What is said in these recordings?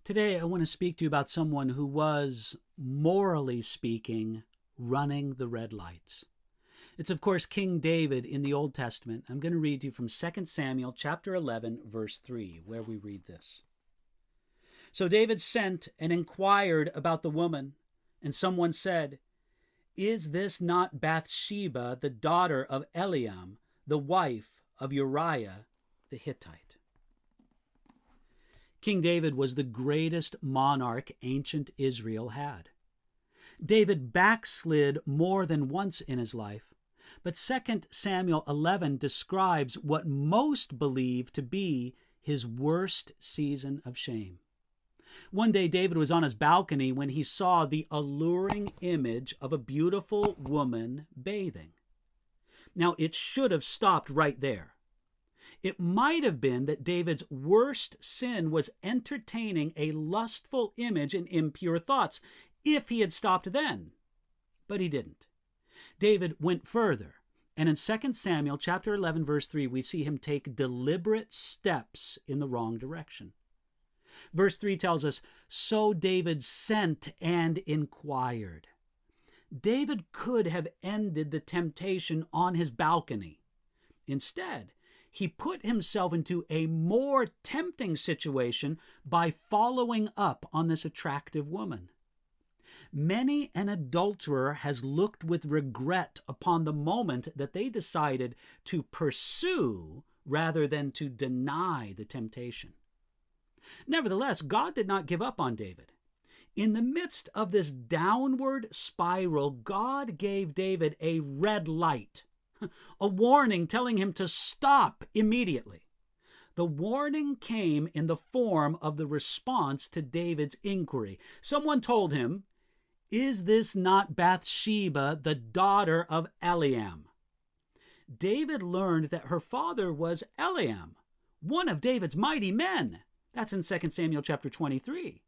Today, I want to speak to you about someone who was, morally speaking, running the red lights. It's, of course, King David in the Old Testament. I'm going to read to you from 2 Samuel chapter 11, verse 3, where we read this. So David sent and inquired about the woman, and someone said, "Is this not Bathsheba, the daughter of Eliam, the wife of Uriah the Hittite?" King David was the greatest monarch ancient Israel had. David backslid more than once in his life, but 2 Samuel 11 describes what most believe to be his worst season of shame. One day David was on his balcony when he saw the alluring image of a beautiful woman bathing. Now, it should have stopped right there. It might have been that David's worst sin was entertaining a lustful image and impure thoughts, if he had stopped then. But he didn't. David went further, and in 2 Samuel chapter 11, verse 3, we see him take deliberate steps in the wrong direction. Verse 3 tells us, "So David sent and inquired." David could have ended the temptation on his balcony. Instead, he put himself into a more tempting situation by following up on this attractive woman. Many an adulterer has looked with regret upon the moment that they decided to pursue rather than to deny the temptation. Nevertheless, God did not give up on David. In the midst of this downward spiral, God gave David a red light, a warning telling him to stop immediately. The warning came in the form of the response to David's inquiry. Someone told him, "Is this not Bathsheba, the daughter of Eliam?" David learned that her father was Eliam, one of David's mighty men. That's in 2 Samuel chapter 23.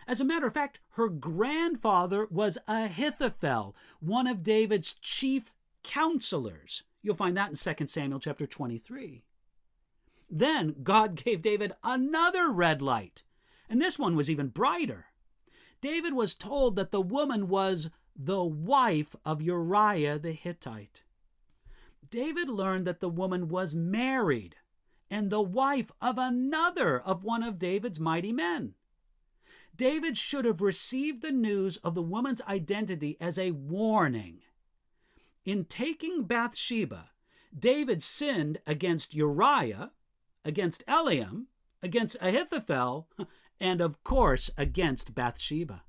As a matter of fact, her grandfather was Ahithophel, one of David's chief counselors. You'll find that in 2 Samuel chapter 23. Then God gave David another red light, and this one was even brighter. David was told that the woman was the wife of Uriah the Hittite. David learned that the woman was married and the wife of another of one of David's mighty men. David should have received the news of the woman's identity as a warning. In taking Bathsheba, David sinned against Uriah, against Eliam, against Ahithophel, and of course against Bathsheba.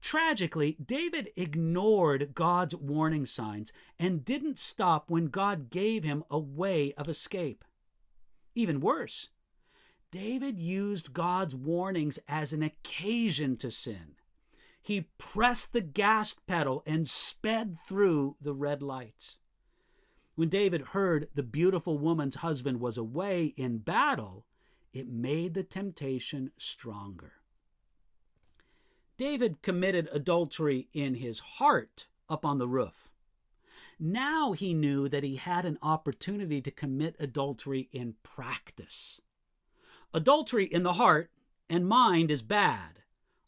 Tragically, David ignored God's warning signs and didn't stop when God gave him a way of escape. Even worse, David used God's warnings as an occasion to sin. He pressed the gas pedal and sped through the red lights. When David heard the beautiful woman's husband was away in battle, it made the temptation stronger. David committed adultery in his heart up on the roof. Now he knew that he had an opportunity to commit adultery in practice. Adultery in the heart and mind is bad.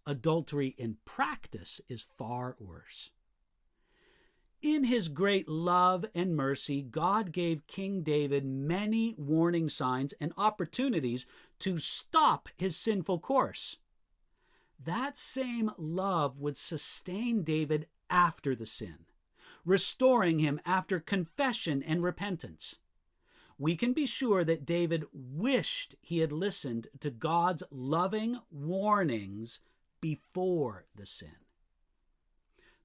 Adultery in practice is far worse. In his great love and mercy, God gave King David many warning signs and opportunities to stop his sinful course. That same love would sustain David after the sin, restoring him after confession and repentance. We can be sure that David wished he had listened to God's loving warnings before the sin.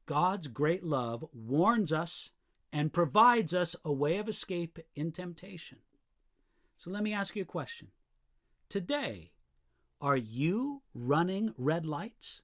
God's great love warns us and provides us a way of escape in temptation. So let me ask you a question. Today, are you running red lights?